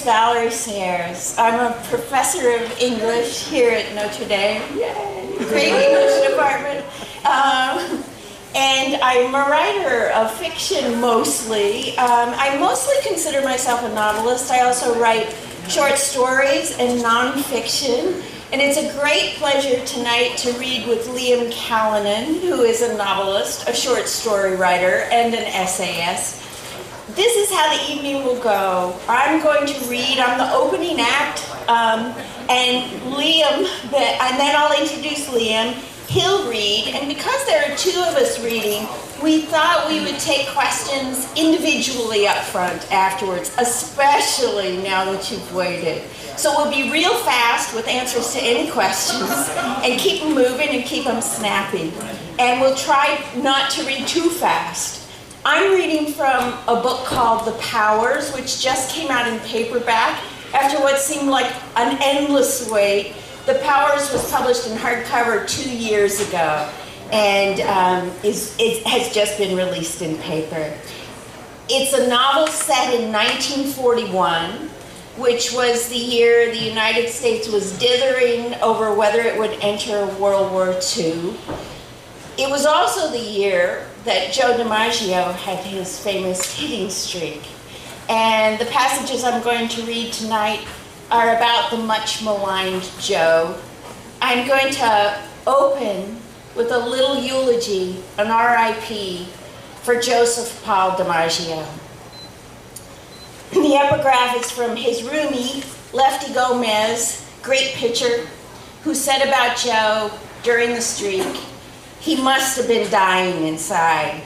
Valerie Sayers. I'm a professor of English here at Notre Dame. Yay! Great English department. And I'm a writer of fiction mostly. I mostly consider myself a novelist. I also write short stories and nonfiction. And it's a great pleasure tonight to read with Liam Callanan, who is a novelist, a short story writer, and an essayist. This is how the evening will go. I'm going to read. I'm the opening act, and Liam, and then I'll introduce Liam. He'll read, and because there are two of us reading, we thought we would take questions individually up front afterwards, especially now that you've waited. So we'll be real fast with answers to any questions, and keep them moving and keep them snappy. And we'll try not to read too fast. I'm reading from a book called The Powers, which just came out in paperback after what seemed like an endless wait. The Powers was published in hardcover 2 years ago, and it has just been released in paper. It's a novel set in 1941, which was the year the United States was dithering over whether it would enter World War II. It was also the year that Joe DiMaggio had his famous hitting streak. And the passages I'm going to read tonight are about the much maligned Joe. I'm going to open with a little eulogy, an RIP, for Joseph Paul DiMaggio. The epigraph is from his roomie, Lefty Gomez, great pitcher, who said about Joe during the streak, "He must have been dying inside."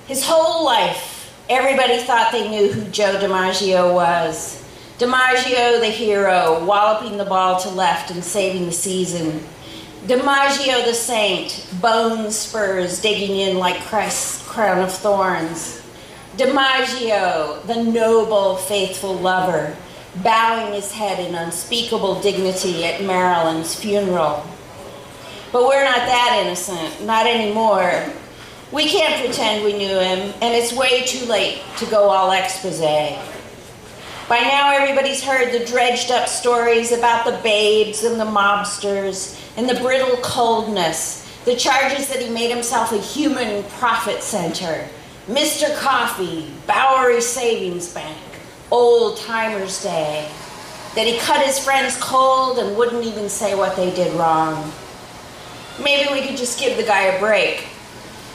His whole life, everybody thought they knew who Joe DiMaggio was. DiMaggio, the hero, walloping the ball to left and saving the season. DiMaggio, the saint, bone spurs digging in like Christ's crown of thorns. DiMaggio, the noble, faithful lover, bowing his head in unspeakable dignity at Marilyn's funeral. But we're not that innocent, not anymore. We can't pretend we knew him, and it's way too late to go all expose. By now everybody's heard the dredged up stories about the babes and the mobsters and the brittle coldness, the charges that he made himself a human profit center, Mr. Coffee, Bowery Savings Bank, Old Timers Day, that he cut his friends cold and wouldn't even say what they did wrong. Maybe we could just give the guy a break.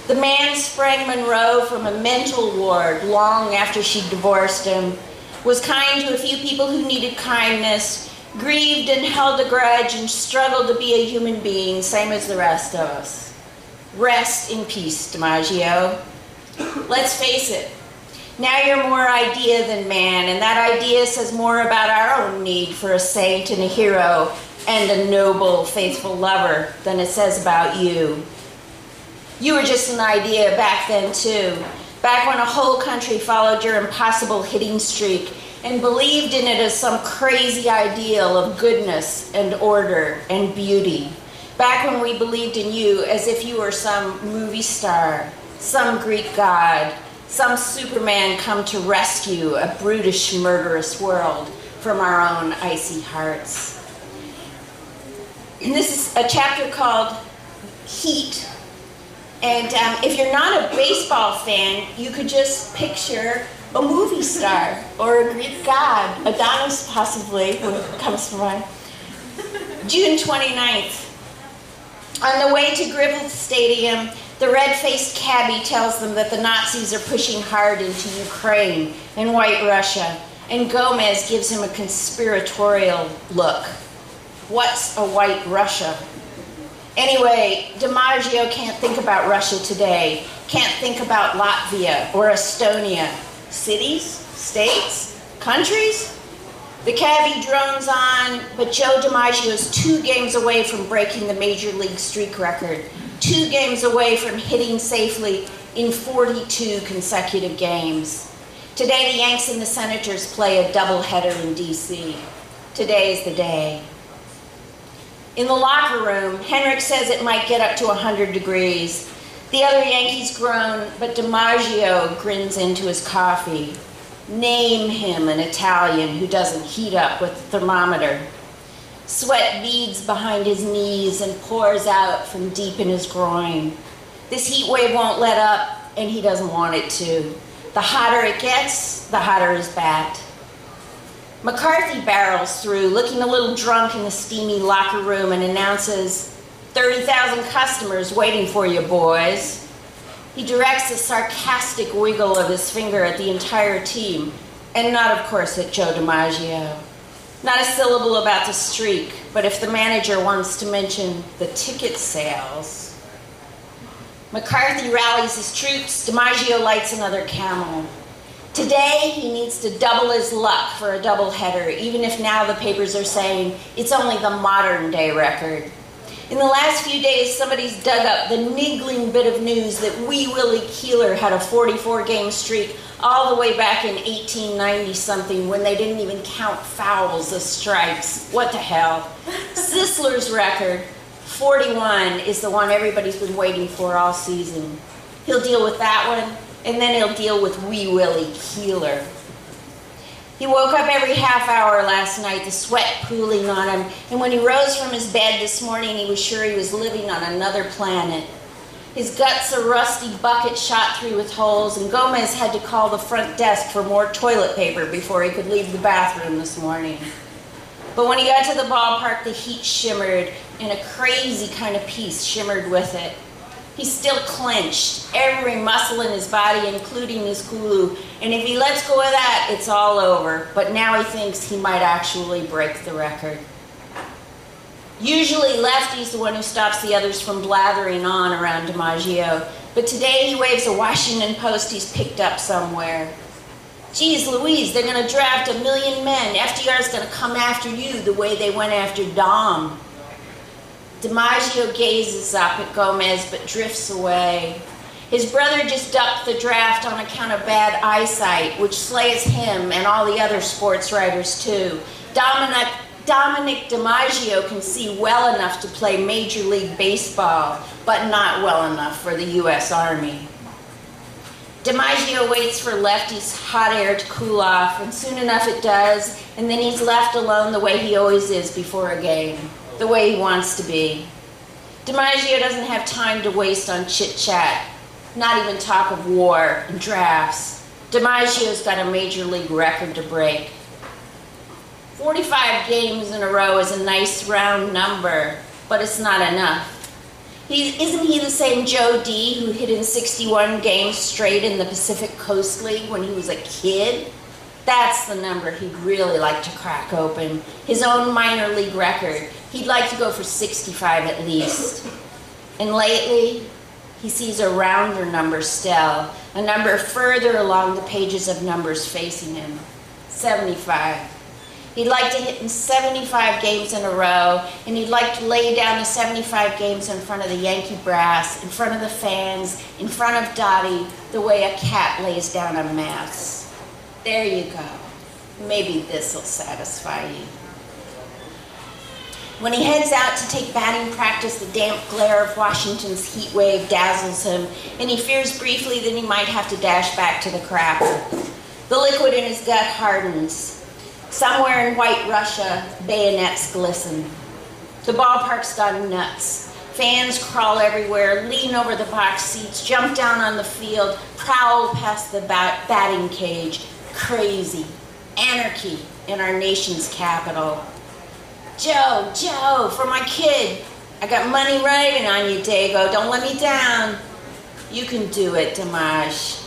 The man sprang Monroe from a mental ward long after she divorced him, was kind to a few people who needed kindness, grieved and held a grudge, and struggled to be a human being, same as the rest of us. Rest in peace, DiMaggio. Let's face it, now you're more idea than man, and that idea says more about our own need for a saint and a hero and a noble, faithful lover than it says about you. You were just an idea back then too, back when a whole country followed your impossible hitting streak and believed in it as some crazy ideal of goodness and order and beauty. Back when we believed in you as if you were some movie star, some Greek god, some Superman come to rescue a brutish, murderous world from our own icy hearts. And this is a chapter called Heat. And if you're not a baseball fan, you could just picture a movie star or a Greek god, Adonis possibly, comes to mind. June 29th. On the way to Griffith Stadium, the red-faced cabbie tells them that the Nazis are pushing hard into Ukraine and White Russia, and Gomez gives him a conspiratorial look. What's a White Russia? Anyway, DiMaggio can't think about Russia today, can't think about Latvia or Estonia. Cities? States? Countries? The cabbie drones on, but Joe DiMaggio is 2 games away from breaking the Major League streak record, 2 games away from hitting safely in 42 consecutive games. Today the Yanks and the Senators play a doubleheader in D.C. Today is the day. In the locker room, Henrik says it might get up to 100 degrees. The other Yankees groan, but DiMaggio grins into his coffee. Name him an Italian who doesn't heat up with the thermometer. Sweat beads behind his knees and pours out from deep in his groin. This heat wave won't let up, and he doesn't want it to. The hotter it gets, the hotter his bat. McCarthy barrels through, looking a little drunk in the steamy locker room, and announces, 30,000 customers waiting for you, boys. He directs a sarcastic wiggle of his finger at the entire team, and not, of course, at Joe DiMaggio. Not a syllable about the streak, but if the manager wants to mention the ticket sales. McCarthy rallies his troops. DiMaggio lights another Camel. Today, he needs to double his luck for a doubleheader, even if now the papers are saying it's only the modern-day record. In the last few days, somebody's dug up the niggling bit of news that Wee Willie Keeler had a 44-game streak all the way back in 1890-something when they didn't even count fouls as strikes. What the hell? Sisler's record, 41, is the one everybody's been waiting for all season. He'll deal with that one, and then he'll deal with Wee Willie Keeler. He woke up every half hour last night, the sweat pooling on him, and when he rose from his bed this morning, he was sure he was living on another planet. His guts a rusty bucket shot through with holes, and Gomez had to call the front desk for more toilet paper before he could leave the bathroom this morning. But when he got to the ballpark, the heat shimmered, and a crazy kind of peace shimmered with it. He's still clenched, every muscle in his body, including his kulu, and if he lets go of that, it's all over. But now he thinks he might actually break the record. Usually Lefty's the one who stops the others from blathering on around DiMaggio, but today he waves a Washington Post he's picked up somewhere. Geez Louise, they're gonna draft 1 million men. FDR's gonna come after you the way they went after Dom. DiMaggio gazes up at Gomez but drifts away. His brother just ducked the draft on account of bad eyesight, which slays him and all the other sports writers too. Dominic DiMaggio can see well enough to play Major League Baseball, but not well enough for the U.S. Army. DiMaggio waits for Lefty's hot air to cool off, and soon enough it does, and then he's left alone the way he always is before a game. The way he wants to be. DiMaggio doesn't have time to waste on chit-chat, not even talk of war and drafts. DiMaggio's got a major league record to break. 45 games in a row is a nice round number, but it's not enough. Isn't he the same Joe D who hit in 61 games straight in the Pacific Coast League when he was a kid? That's the number he'd really like to crack open. His own minor league record. He'd like to go for 65 at least. And lately, he sees a rounder number still, a number further along the pages of numbers facing him, 75. He'd like to hit in 75 games in a row, and he'd like to lay down the 75 games in front of the Yankee brass, in front of the fans, in front of Dottie, the way a cat lays down a mouse. There you go. Maybe this'll satisfy you. When he heads out to take batting practice, the damp glare of Washington's heat wave dazzles him, and he fears briefly that he might have to dash back to the crapper. The liquid in his gut hardens. Somewhere in White Russia, bayonets glisten. The ballpark's gone nuts. Fans crawl everywhere, lean over the box seats, jump down on the field, prowl past the batting cage. Crazy. Anarchy in our nation's capital. Joe, for my kid. I got money riding on you, Dago. Don't let me down. You can do it, Dimage.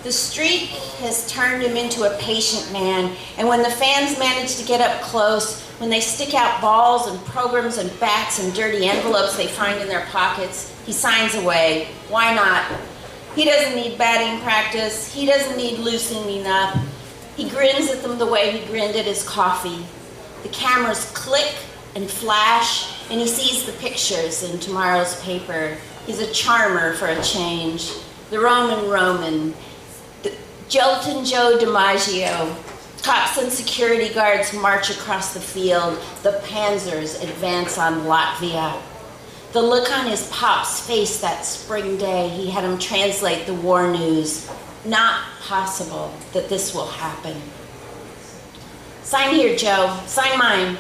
The streak has turned him into a patient man, and when the fans manage to get up close, when they stick out balls and programs and bats and dirty envelopes they find in their pockets, he signs away. Why not? He doesn't need batting practice. He doesn't need loosening up. He grins at them the way he grinned at his coffee. The cameras click and flash, and he sees the pictures in tomorrow's paper. He's a charmer for a change. The Roman, Jolton Joe DiMaggio. Cops and security guards march across the field. The Panzers advance on Latvia. The look on his pop's face that spring day, he had him translate the war news. not possible that this will happen. Sign here, Joe. Sign mine.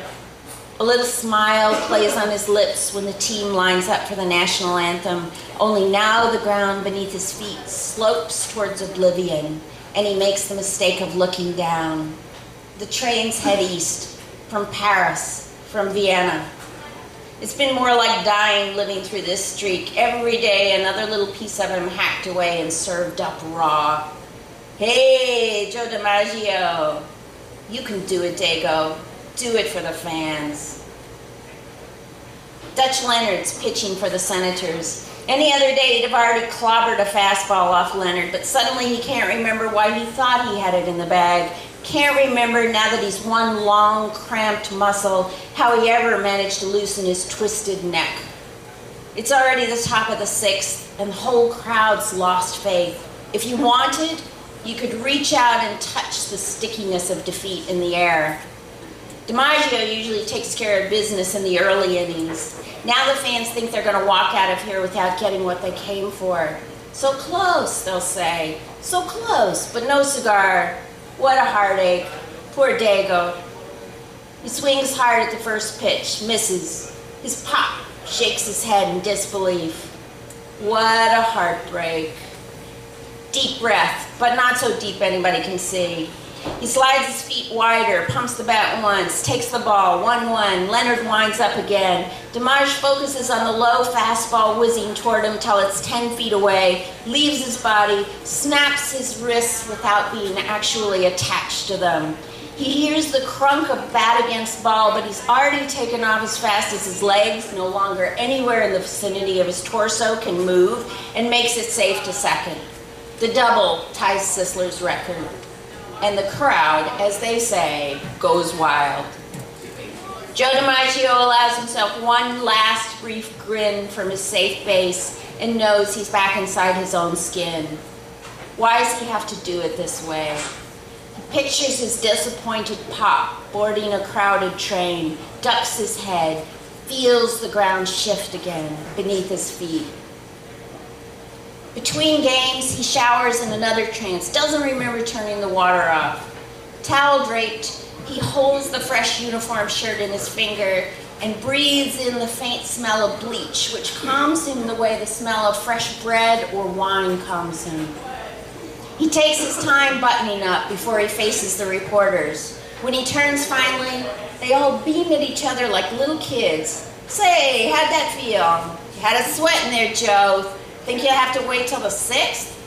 A little smile plays on his lips when the team lines up for the national anthem, only now the ground beneath his feet slopes towards oblivion, and he makes the mistake of looking down. The trains head east, from Paris, from Vienna. It's been more like dying living through this streak. Every day another little piece of him hacked away and served up raw. Hey, Joe DiMaggio. You can do it, Dago. Do it for the fans. Dutch Leonard's pitching for the Senators. Any other day he'd have already clobbered a fastball off Leonard, but suddenly he can't remember why he thought he had it in the bag. Can't remember, now that he's one long, cramped muscle, how he ever managed to loosen his twisted neck. It's already the top of the sixth, and the whole crowd's lost faith. If you wanted, you could reach out and touch the stickiness of defeat in the air. DiMaggio usually takes care of business in the early innings. Now the fans think they're going to walk out of here without getting what they came for. So close, they'll say. So close, but no cigar. What a heartache. Poor Dago. He swings hard at the first pitch, misses. His pop shakes his head in disbelief. What a heartbreak. Deep breath, but not so deep anybody can see. He slides his feet wider, pumps the bat once, takes the ball, 1-1. Leonard winds up again. DiMaggio focuses on the low fastball whizzing toward him till it's 10 feet away, leaves his body, snaps his wrists without being actually attached to them. He hears the crunk of bat against ball, but he's already taken off as fast as his legs, no longer anywhere in the vicinity of his torso, can move, and makes it safe to second. The double ties Sisler's record. And the crowd, as they say, goes wild. Joe DiMaggio allows himself one last brief grin from his safe base and knows he's back inside his own skin. Why does he have to do it this way? He pictures his disappointed pop boarding a crowded train, ducks his head, feels the ground shift again beneath his feet. Between games, he showers in another trance, doesn't remember turning the water off. Towel draped, he holds the fresh uniform shirt in his finger and breathes in the faint smell of bleach, which calms him the way the smell of fresh bread or wine calms him. He takes his time buttoning up before he faces the reporters. When he turns finally, they all beam at each other like little kids. Say, how'd that feel? You had a sweat in there, Joe. Think you'll have to wait till the 6th?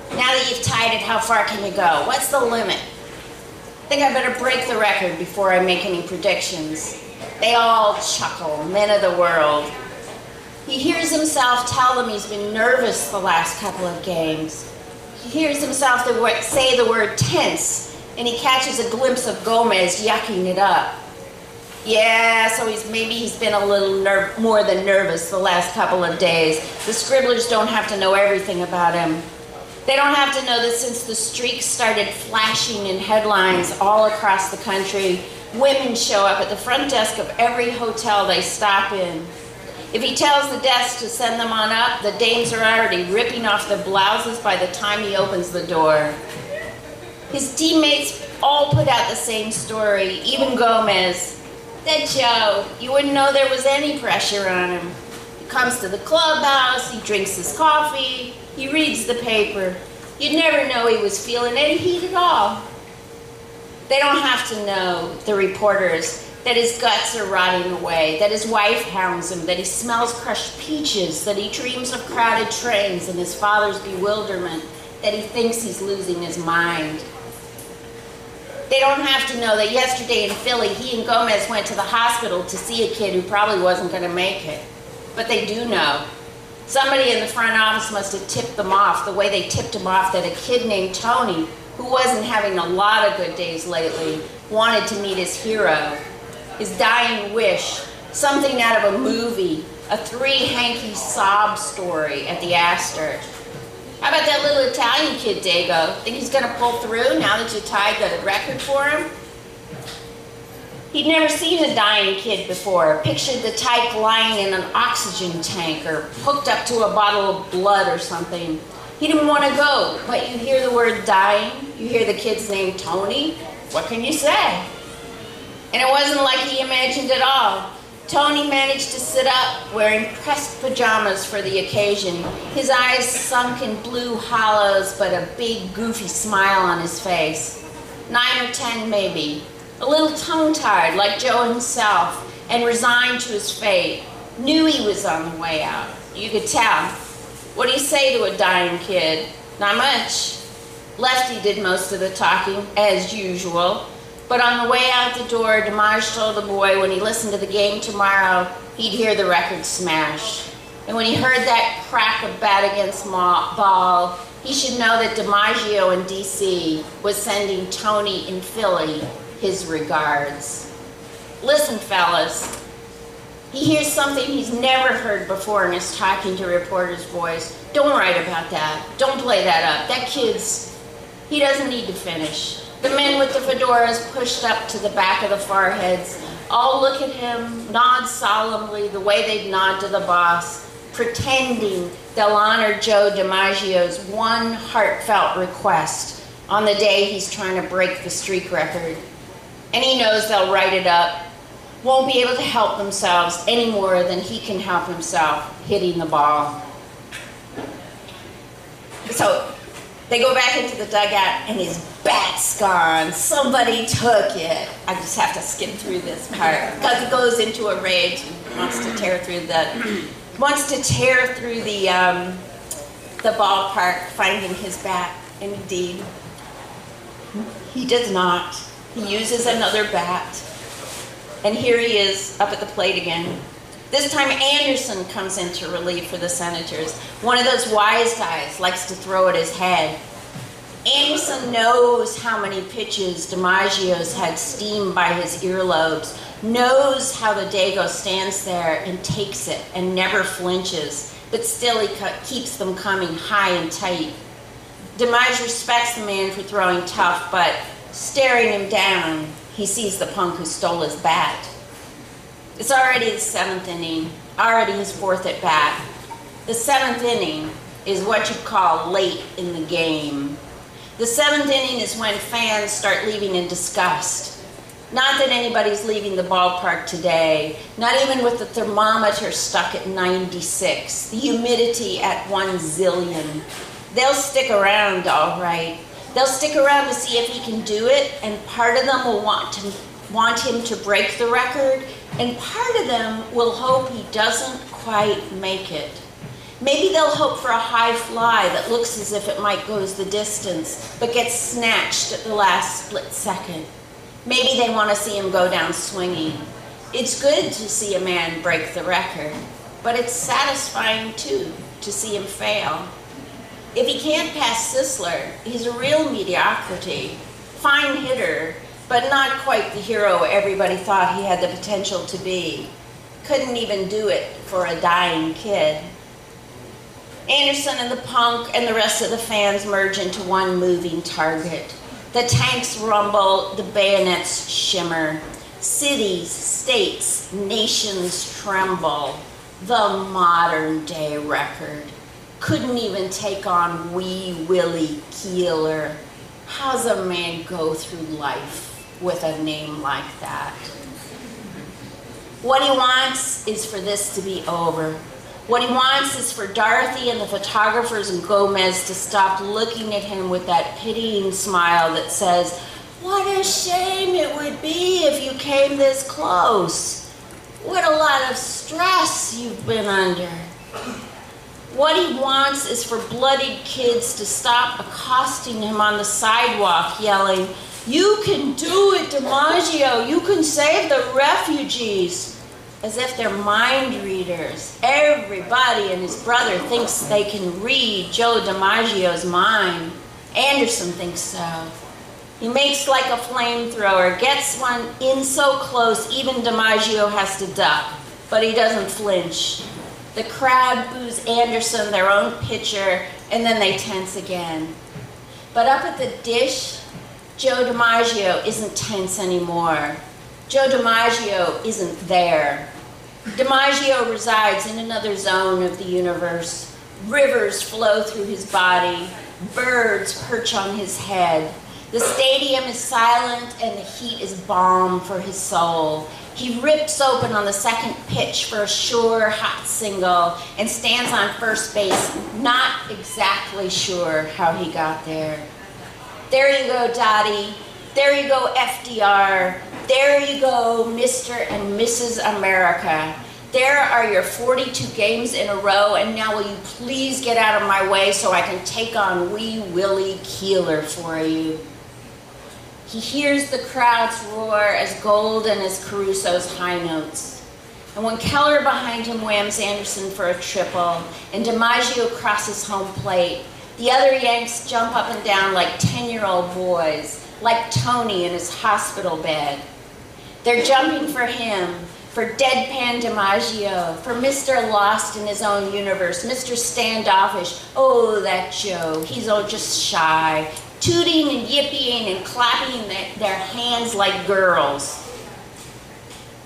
Now that you've tied it, how far can you go? What's the limit? Think I better break the record before I make any predictions. They all chuckle, men of the world. He hears himself tell them he's been nervous the last couple of games. He hears himself say the word tense, and he catches a glimpse of Gomez yucking it up. Yeah, so maybe he's been a little more than nervous the last couple of days. The scribblers don't have to know everything about him. They don't have to know that since the streak started flashing in headlines all across the country, women show up at the front desk of every hotel they stop in. If he tells the desk to send them on up, the dames are already ripping off their blouses by the time he opens the door. His teammates all put out the same story, even Gomez. That Joe, you wouldn't know there was any pressure on him. He comes to the clubhouse, he drinks his coffee, he reads the paper. You'd never know he was feeling any heat at all. They don't have to know, the reporters, that his guts are rotting away, that his wife hounds him, that he smells crushed peaches, that he dreams of crowded trains and his father's bewilderment, that he thinks he's losing his mind. They don't have to know that yesterday in Philly, he and Gomez went to the hospital to see a kid who probably wasn't going to make it. But they do know. Somebody in the front office must have tipped them off the way they tipped him off that a kid named Tony, who wasn't having a lot of good days lately, wanted to meet his hero. His dying wish, something out of a movie, a three-hanky sob story at the Astor. How about that little Italian kid, Dago? Think he's going to pull through now that you tied the record for him? He'd never seen a dying kid before, pictured the type lying in an oxygen tank or hooked up to a bottle of blood or something. He didn't want to go, but you hear the word dying, you hear the kid's name Tony, what can you say? And it wasn't like he imagined it all. Tony managed to sit up, wearing pressed pajamas for the occasion, his eyes sunk in blue hollows, but a big, goofy smile on his face. 9 or 10, maybe. A little tongue-tied, like Joe himself, and resigned to his fate. Knew he was on the way out. You could tell. What do you say to a dying kid? Not much. Lefty did most of the talking, as usual. But on the way out the door, DiMaggio told the boy when he listened to the game tomorrow, he'd hear the record smash. And when he heard that crack of bat against ball, he should know that DiMaggio in D.C. was sending Tony in Philly his regards. Listen, fellas, he hears something he's never heard before and is talking to reporters' voice. Don't write about that. Don't play that up. That kid's, he doesn't need to finish. The men with the fedoras pushed up to the back of the foreheads all look at him, nod solemnly the way they'd nod to the boss, pretending they'll honor Joe DiMaggio's one heartfelt request on the day he's trying to break the streak record. And he knows they'll write it up, won't be able to help themselves any more than he can help himself hitting the ball. So they go back into the dugout and his bat's gone. Somebody took it. I just have to skim through this part because he goes into a rage and wants to tear through the ballpark, finding his bat. And indeed, he does not. He uses another bat. And here he is up at the plate again. This time Anderson comes into relief for the Senators. One of those wise guys, likes to throw at his head. Anderson knows how many pitches DiMaggio's had steamed by his earlobes, knows how the Dago stands there and takes it and never flinches, but still he keeps them coming high and tight. DiMaggio respects the man for throwing tough, but staring him down, he sees the punk who stole his bat. It's already the 7th inning, already his 4th at bat. The 7th inning is what you call late in the game. The 7th inning is when fans start leaving in disgust. Not that anybody's leaving the ballpark today, not even with the thermometer stuck at 96, the humidity at 1 zillion. They'll stick around, all right. They'll stick around to see if he can do it, and part of them will want him to break the record, and part of them will hope he doesn't quite make it. Maybe they'll hope for a high fly that looks as if it might go the distance, but gets snatched at the last split second. Maybe they want to see him go down swinging. It's good to see a man break the record, but it's satisfying too to see him fail. If he can't pass Sisler, he's a real mediocrity. Fine hitter, but not quite the hero everybody thought he had the potential to be. Couldn't even do it for a dying kid. Anderson and the punk and the rest of the fans merge into one moving target. The tanks rumble, the bayonets shimmer. Cities, states, nations tremble. The modern day record couldn't even take on Wee Willie Keeler. How's a man go through life with a name like that? What he wants is for this to be over. What he wants is for Dorothy and the photographers and Gomez to stop looking at him with that pitying smile that says, "What a shame it would be if you came this close. What a lot of stress you've been under." What he wants is for bloodied kids to stop accosting him on the sidewalk, yelling, "You can do it, DiMaggio. You can save the refugees." As if they're mind readers. Everybody and his brother thinks they can read Joe DiMaggio's mind. Anderson thinks so. He makes like a flamethrower, gets one in so close even DiMaggio has to duck, but he doesn't flinch. The crowd boos Anderson, their own pitcher, and then they tense again. But up at the dish, Joe DiMaggio isn't tense anymore. Joe DiMaggio isn't there. DiMaggio resides in another zone of the universe, Rivers flow through his body. Birds perch on his head. The stadium is silent and the heat is balm for his soul. He rips open on the second pitch for a sure hot single and stands on first base, not exactly sure how he got there. There you go, Dottie. There you go, FDR. There you go, Mr. and Mrs. America. There are your 42 games in a row, and now will you please get out of my way so I can take on wee Willie Keeler for you. He hears the crowds roar as golden as Caruso's high notes. And when Keller behind him whams Anderson for a triple, and DiMaggio crosses home plate, the other Yanks jump up and down like 10-year-old boys, like Tony in his hospital bed. They're jumping for him, for deadpan DiMaggio, for Mr. Lost in his own universe, Mr. Standoffish, oh, that Joe, he's all just shy, tooting and yipping and clapping their hands like girls.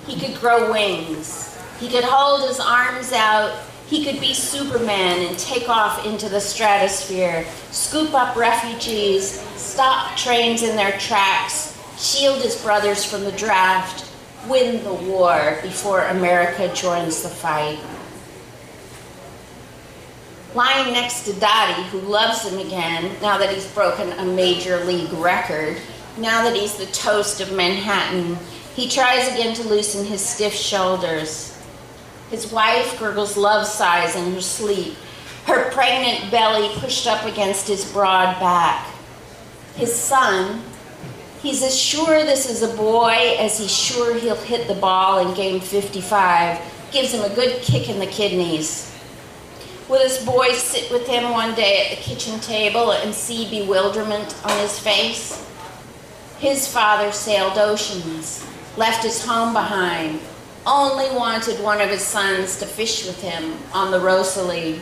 He could grow wings. He could hold his arms out. He could be Superman and take off into the stratosphere, scoop up refugees, stop trains in their tracks, shield his brothers from the draft, win the war before America joins the fight. Lying next to Dottie, who loves him again, now that he's broken a major league record, now that he's the toast of Manhattan, he tries again to loosen his stiff shoulders. His wife gurgles love sighs in her sleep, her pregnant belly pushed up against his broad back. His son, he's as sure this is a boy as he's sure he'll hit the ball in game 55, gives him a good kick in the kidneys. Will this boy sit with him one day at the kitchen table and see bewilderment on his face? His father sailed oceans, left his home behind, only wanted one of his sons to fish with him on the Rosalie.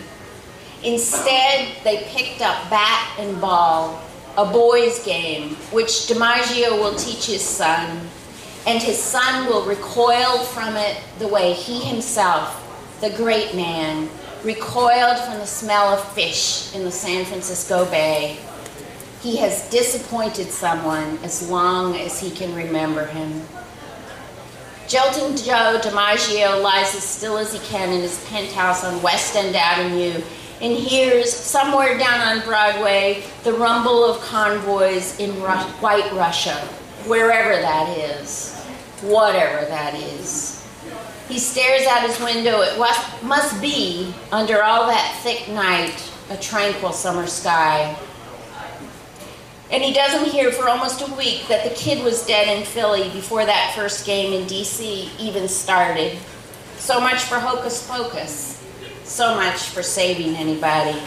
Instead, they picked up bat and ball, a boys' game, which DiMaggio will teach his son, and his son will recoil from it the way he himself, the great man, recoiled from the smell of fish in the San Francisco Bay. He has disappointed someone as long as he can remember him. Jolting Joe DiMaggio lies as still as he can in his penthouse on West End Avenue and hears, somewhere down on Broadway, the rumble of convoys in White Russia, wherever that is, whatever that is. He stares out his window at what must be, under all that thick night, a tranquil summer sky. And he doesn't hear for almost a week that the kid was dead in Philly before that first game in DC even started. So much for Hocus Pocus. So much for saving anybody.